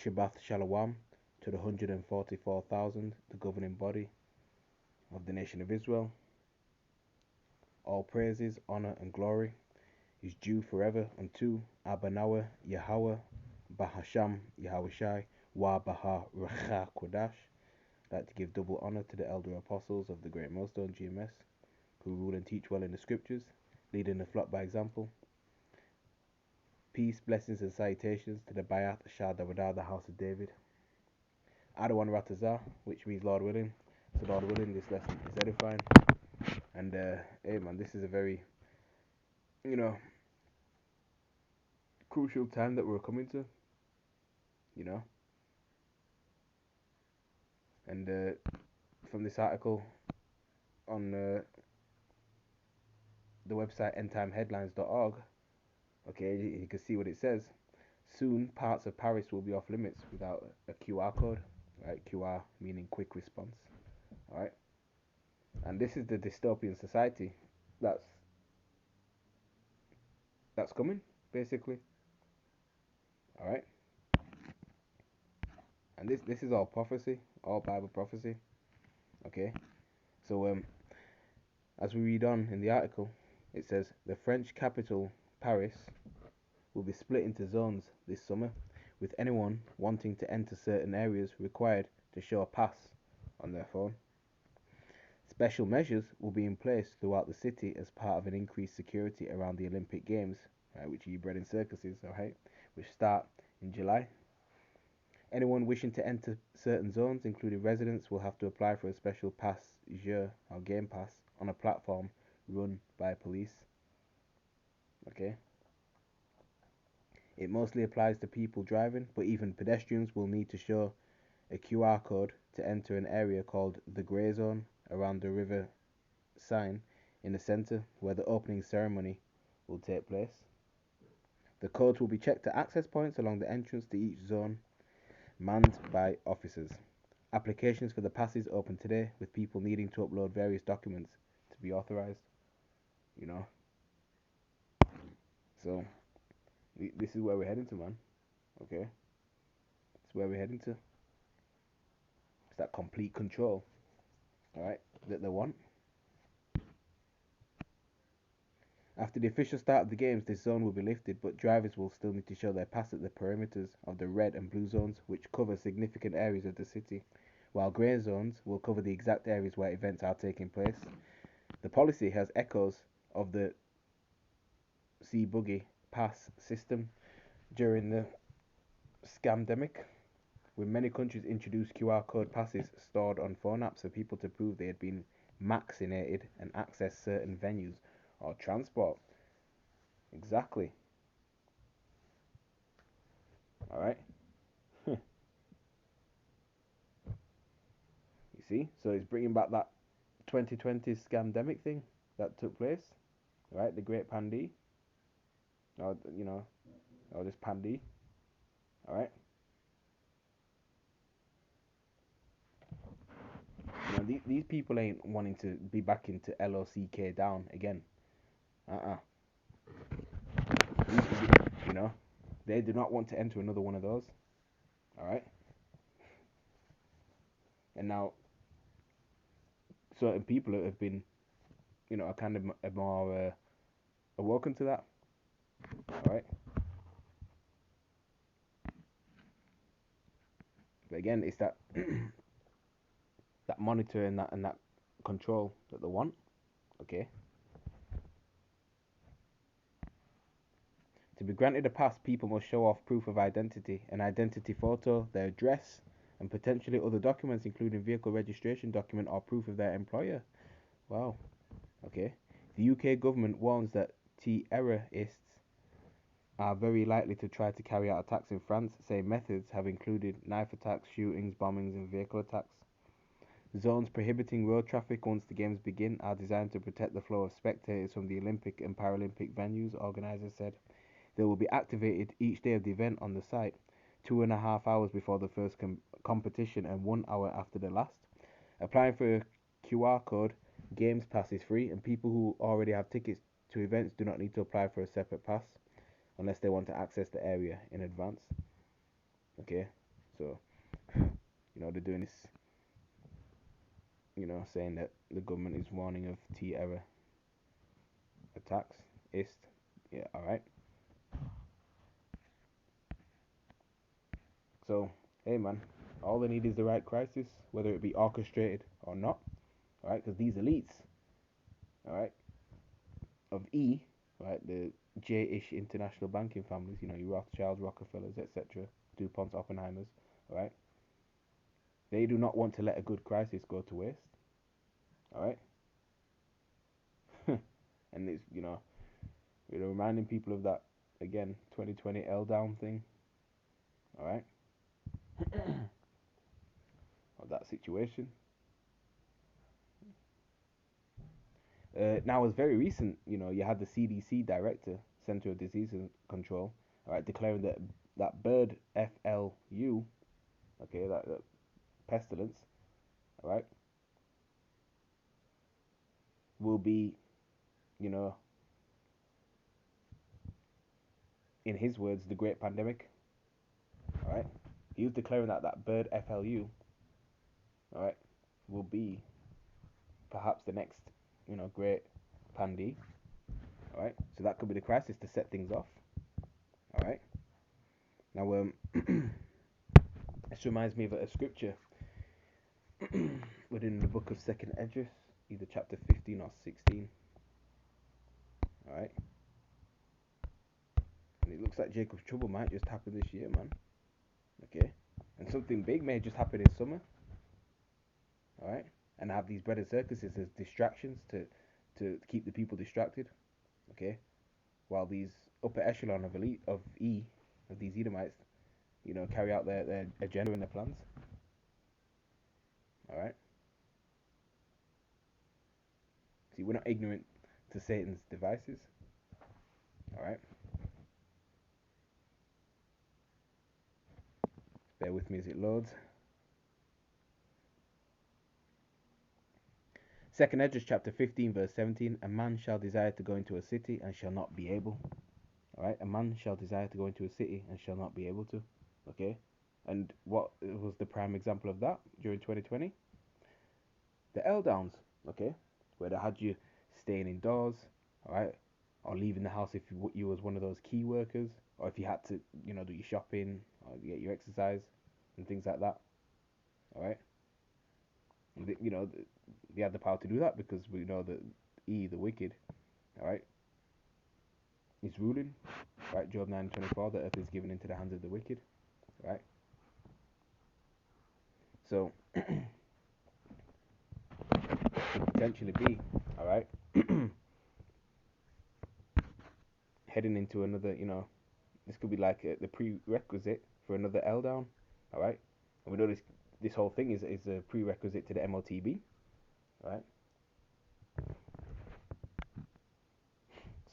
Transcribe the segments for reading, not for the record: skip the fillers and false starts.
Shabbat Shalom to the 144,000, the governing body of the nation of Israel. All praises, honor, and glory is due forever unto Abanawa Yahweh Bahasham Yahushai Wa Baha Racha Kodash. I'd like to give double honor to the elder apostles of the Great Millstone GMS, who rule and teach well in the scriptures, leading the flock by example. Peace, blessings, and salutations to the Bayat Shah Dawada, the house of David. Adawan Ratazah, which means Lord willing. So Lord willing, this lesson is edifying. And hey man, this is a very, crucial time that we're coming to, you know. And from this article on the website endtimeheadlines.org, okay, you can see what it says. Soon, parts of Paris will be off limits without a QR code, right? QR meaning quick response, all right? And this is the dystopian society that's coming, basically, all right? And this is all prophecy, all Bible prophecy, okay? So as we read on in the article, it says the French capital, Paris, will be split into zones this summer, with anyone wanting to enter certain areas required to show a pass on their phone. Special measures will be in place throughout the city as part of an increased security around the Olympic Games, right, which are bred in circuses, alright, which start in July. Anyone wishing to enter certain zones, including residents, will have to apply for a special pass jeu or game pass on a platform run by police. Okay. It mostly applies to people driving, but even pedestrians will need to show a QR code to enter an area called the Grey Zone around the river Seine in the center where the opening ceremony will take place. The codes will be checked at access points along the entrance to each zone, manned by officers. Applications for the passes open today, with people needing to upload various documents to be authorized. You know. So this is where we're heading to, man. Okay. It's where we're heading to. It's that complete control, all right, that they want. After the official start of the games, this zone will be lifted, but drivers will still need to show their pass at the perimeters of the red and blue zones, which cover significant areas of the city, while grey zones will cover the exact areas where events are taking place. The policy has echoes of the C-Buggy pass system during the scamdemic, when many countries introduced QR code passes stored on phone apps for people to prove they had been vaccinated and access certain venues or transport. Exactly. Alright. You see? So it's bringing back that 2020 scamdemic thing that took place. Right? The Great Pandy. Or, or this Pandy. Alright? These people ain't wanting to be back into LOCK down again. You know? They do not want to enter another one of those. Alright? And now, certain people have been, are kind of more awoken to that. Alright? But again, it's that that monitor and that control that they want. Okay? To be granted a pass, people must show off proof of identity, an identity photo, their address, and potentially other documents, including vehicle registration document or proof of their employer. Wow. Okay. The UK government warns that terrorists are very likely to try to carry out attacks in France. Same methods have included knife attacks, shootings, bombings, and vehicle attacks. Zones prohibiting road traffic once the games begin are designed to protect the flow of spectators from the Olympic and Paralympic venues, organisers said. They will be activated each day of the event on the site, 2.5 hours before the first competition and 1 hour after the last. Applying for a QR code games pass is free, and people who already have tickets to events do not need to apply for a separate pass unless they want to access the area in advance. Okay. So, they're doing this, saying that the government is warning of T-era attacks. Ist. Yeah, alright. So, hey man, all they need is the right crisis, whether it be orchestrated or not. Alright, because these elites, alright, of E, right, the J-ish international banking families, your Rothschilds, Rockefellers, etc., DuPonts, Oppenheimers, alright, they do not want to let a good crisis go to waste. Alright? And it's, reminding people of that, again, 2020 L down thing. Alright? Of that situation. Now, it's very recent, you had the CDC director, Center of Disease Control, alright, declaring that bird FLU, okay, that pestilence, alright, will be, you know, in his words, the great pandemic. Alright? He was declaring that bird FLU, alright, will be perhaps the next, great pandy. Alright? So that could be the crisis to set things off. Alright? Now, this reminds me of a scripture within the book of Second Esdras, either chapter 15 or 16. Alright? And it looks like Jacob's trouble might just happen this year, man. Okay? And something big may just happen in summer. Alright? And have these bread and circuses as distractions to keep the people distracted. Okay? While these upper echelon of elite of these Edomites, carry out their agenda and their plans. Alright? See, we're not ignorant to Satan's devices. Alright? Bear with me as it loads. Second Esdras chapter 15 verse 17. A man shall desire to go into a city and shall not be able. Alright? A man shall desire to go into a city and shall not be able to. Okay? And what was the prime example of that during 2020? The L downs. Okay? Where they had you staying indoors. Alright? Or leaving the house if you was one of those key workers. Or if you had to, do your shopping or get your exercise and things like that. Alright? They had the power to do that because we know that the wicked, alright, is ruling. Right, Job 9:24, the earth is given into the hands of the wicked. Right? So could potentially be, alright, heading into another, this could be like the prerequisite for another L down. Alright? And we know this whole thing is a prerequisite to the MOTB. Right?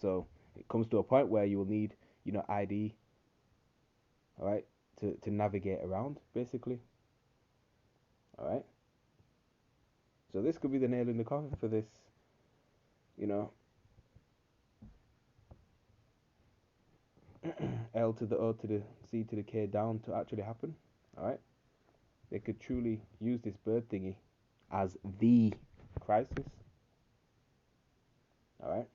So it comes to a point where you will need, ID, alright, to navigate around, basically. Alright? So this could be the nail in the coffin for this, L to the O to the C to the K down to actually happen. Alright? They could truly use this bird thingy as the crisis. Alright?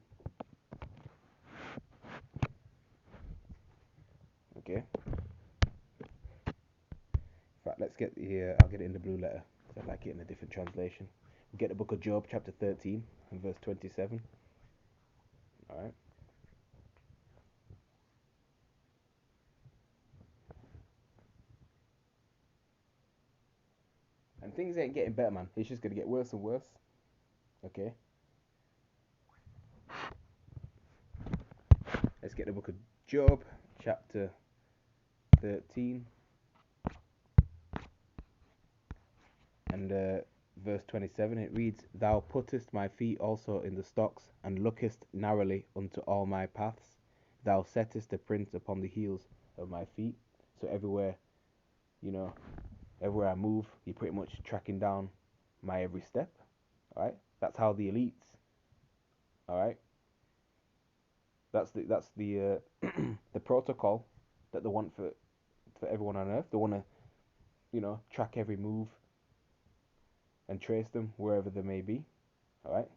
Okay. In fact, let's get I'll get it in the blue letter. I like it in a different translation. We'll get the book of Job, chapter 13, and verse 27. Alright? And things ain't getting better, man. It's just gonna get worse and worse. Okay? Let's get the book of Job, chapter 13, and verse 27. It reads, Thou puttest my feet also in the stocks, and lookest narrowly unto all my paths. Thou settest a print upon the heels of my feet. So everywhere I move, you're pretty much tracking down my every step. Alright? That's how the elites, alright? That's the the protocol that they want for everyone on earth. They want to track every move and trace them wherever they may be. All right.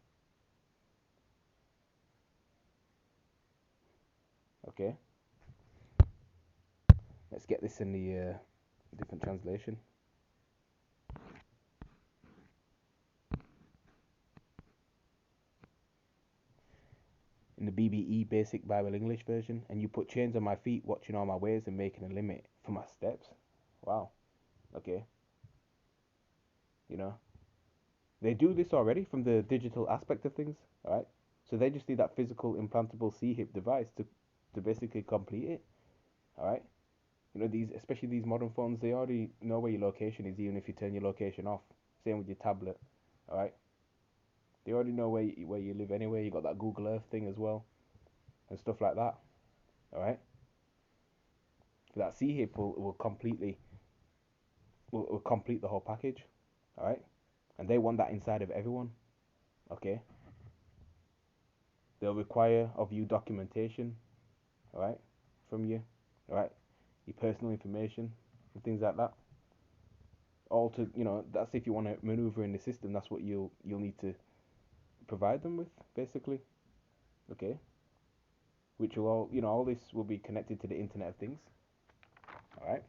Okay. Let's get this in the different translation. In the BBE Basic Bible English version, and you put chains on my feet, watching all my ways and making a limit for my steps. Wow. Okay. You know, they do this already from the digital aspect of things. All right. So they just need that physical implantable C-hip device to basically complete it. All right. These, especially these modern phones, they already know where your location is, even if you turn your location off. Same with your tablet. All right. They already know where you live anyway. You got that Google Earth thing as well, and stuff like that. All right. But that C-hip will complete the whole package. All right. And they want that inside of everyone. Okay. They'll require of you documentation. All right. From you. All right. Your personal information and things like that. All to that's if you want to maneuver in the system. That's what you'll need to provide them with, basically. Okay. Which will all this will be connected to the Internet of Things. All right.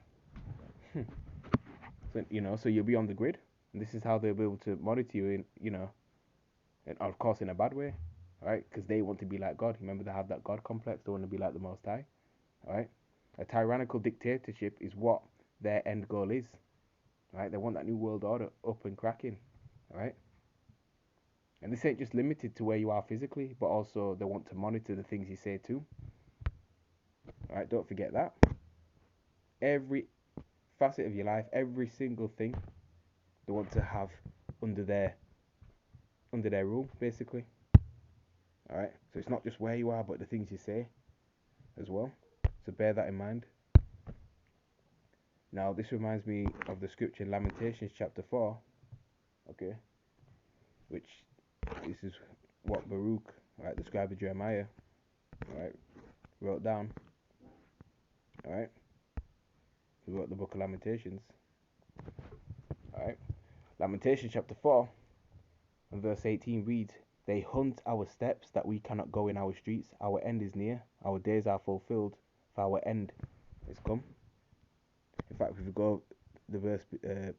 So you'll be on the grid, and this is how they'll be able to monitor you and of course in a bad way. All right, because they want to be like God. Remember, they have that God complex. They want to be like the Most High. All right. A tyrannical dictatorship is what their end goal is. All right. They want that new world order up and cracking. All right. And this ain't just limited to where you are physically, but also they want to monitor the things you say too. All right. Don't forget that. Every facet of your life, every single thing, they want to have under their rule, basically. All right. So it's not just where you are, but the things you say as well. So bear that in mind. Now this reminds me of the scripture in Lamentations chapter 4. Okay. Which this is what Baruch, right, the scribe of Jeremiah, right, wrote down. All right. He wrote the book of Lamentations. All right. Lamentations chapter 4 and verse 18 reads, "They hunt our steps that we cannot go in our streets. Our end is near. Our days are fulfilled, for our end is come." In fact, if we go the verse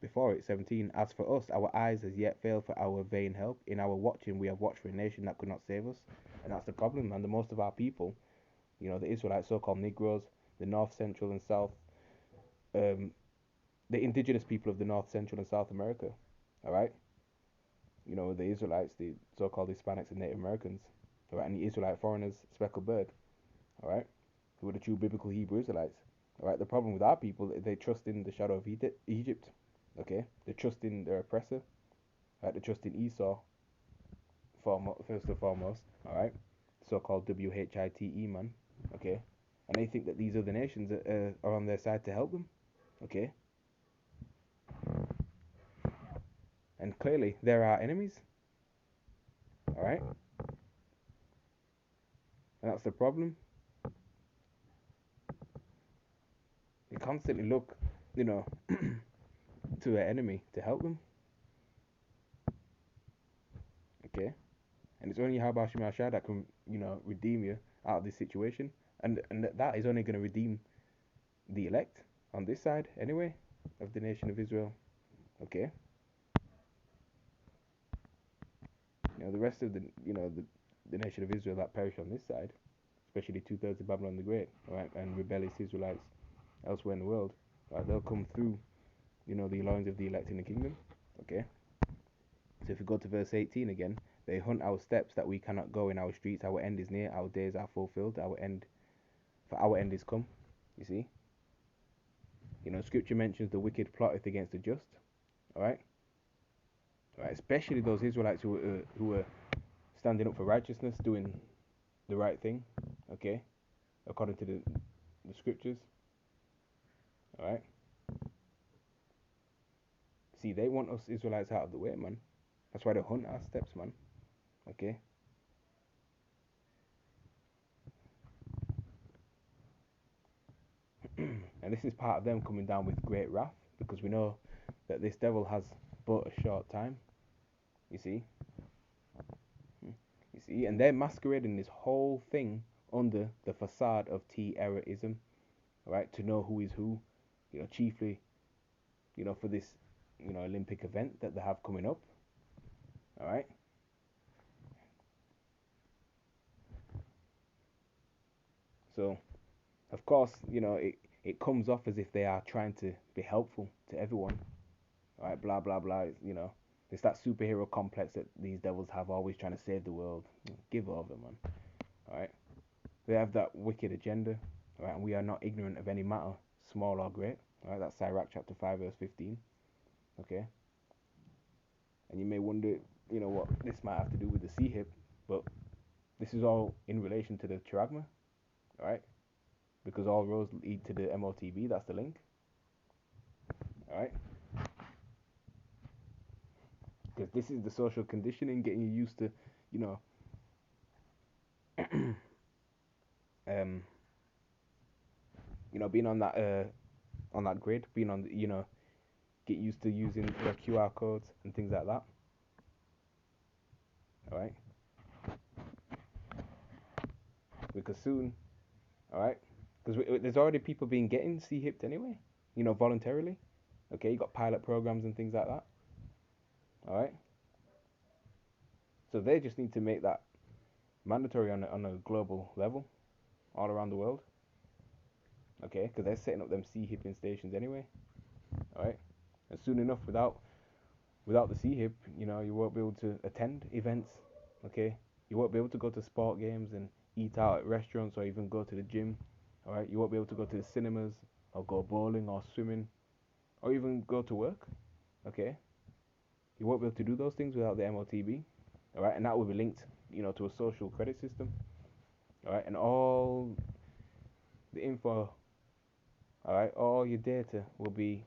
before it, 17, "As for us, our eyes has yet failed for our vain help. In our watching, we have watched for a nation that could not save us." And that's the problem. And the most of our people, the Israelites, so-called Negroes, the North, Central, and South, um, the indigenous people of the North, Central, and South America, all right? The Israelites, the so-called Hispanics and Native Americans, all right, and the Israelite foreigners, speckled bird, all right, who are the true biblical Hebrew Israelites, all right. The problem with our people, they trust in the shadow of Egypt, okay. They trust in their oppressor, right. They trust in Esau, first and foremost, all right. So-called WHITE man, okay. And they think that these other nations are on their side to help them, okay. And clearly, they're our enemies, all right. And that's the problem. They constantly look, to their enemy to help them, okay. And it's only Yahweh Shemashah that can, redeem you out of this situation, and that is only going to redeem the elect on this side anyway of the nation of Israel, okay. The rest of the nation of Israel that perish on this side, especially 2/3 of Babylon the Great, right, and rebellious Israelites elsewhere in the world, right, they'll come through, the loins of the elect in the kingdom, okay. So if we go to verse 18 again, "They hunt our steps that we cannot go in our streets. Our end is near. Our days are fulfilled. For our end is come." You see, Scripture mentions the wicked plotteth against the just. All right, especially those Israelites who were standing up for righteousness, doing the right thing. Okay, according to the Scriptures. All right. See, they want us Israelites out of the way, man. That's why they hunt our steps, man. Okay. And this is part of them coming down with great wrath, because we know that this devil has but a short time. You see, you see, and they're masquerading this whole thing under the facade of T-eraism, right? To know who is who, chiefly, for this, Olympic event that they have coming up. All right. So, of course, it comes off as if they are trying to be helpful to everyone, right? Blah blah blah. It's that superhero complex that these devils have, always trying to save the world. Give over, man. All right. They have that wicked agenda, right? And we are not ignorant of any matter, small or great. All right. That's Sirach chapter 5 verse 15. Okay. And you may wonder, what this might have to do with the C hip, but this is all in relation to the charagma, all right? Because all roads lead to the MOTB. That's the link, all right? Because this is the social conditioning, getting you used to, you know, um, being on that grid, being on, get used to using the QR codes and things like that, all right? Because soon, all right? Because there's already people being getting C-hipped anyway, voluntarily. Okay, you got pilot programs and things like that, all right? So they just need to make that mandatory on a global level, all around the world. Okay, because they're setting up them C-hipping stations anyway. All right, and soon enough, without the C-hip, you won't be able to attend events. Okay, you won't be able to go to sport games and eat out at restaurants or even go to the gym. All right, you won't be able to go to the cinemas or go bowling or swimming or even go to work. Okay, you won't be able to do those things without the MOTB. All right, and that will be linked, to a social credit system. All right, and all the info, all right, all your data will be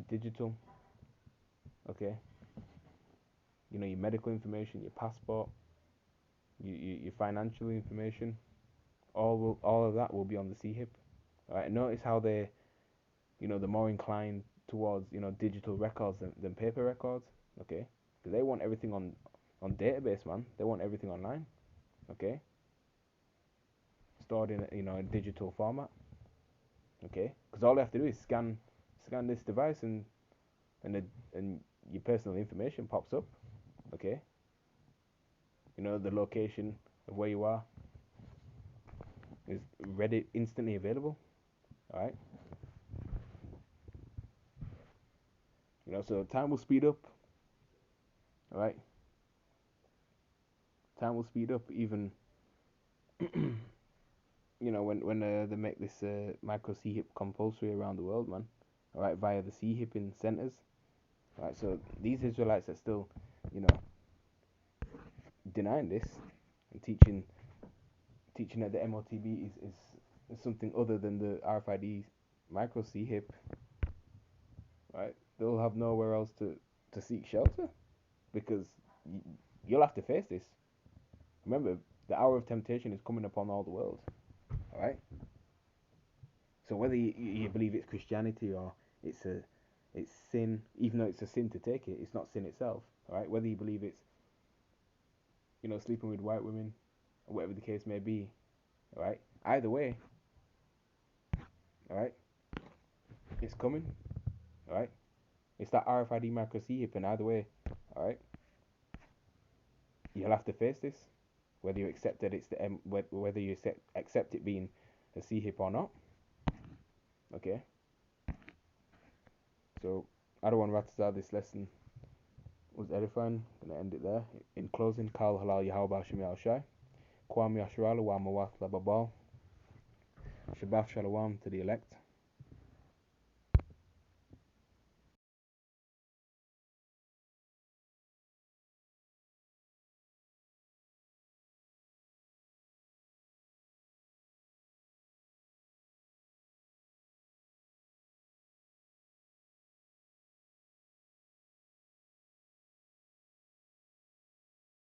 digital. Okay, your medical information, your passport, your financial information, all of that will be on the C-hip. All right, and notice how they're more inclined towards digital records than paper records. Okay, because they want everything on database, man. They want everything online. Okay, stored in a digital format. Okay, because all they have to do is scan this device and the, and your personal information pops up. Okay, the location of where you are is ready, instantly available. All right, so time will speed up. All right, time will speed up even. When they make this micro C hip compulsory around the world, man. All right, via the C hipping centers. All right, so these Israelites are still, you know, denying this and teaching that the MOTB is something other than the RFID micro C hip. Right, they'll have nowhere else to seek shelter because you'll have to face this. Remember, the hour of temptation is coming upon all the world. All right. So whether you believe it's Christianity or it's sin, even though it's a sin to take it, it's not sin itself. All right. Whether you believe it's sleeping with white women or whatever the case may be. All right. Either way. All right. It's coming. All right. It's that RFID micro C hip, and either way. All right. You'll have to face this, whether you accept that it's the whether you accept it being a C hip or not. Okay. So I don't want to rattle this lesson was edifying. Gonna end it there. In closing, Kal Halal Yahweh Shemi Al Shai. Kwam Yashralu wa Mawat Lababal. Shabbat Shalom to the elect.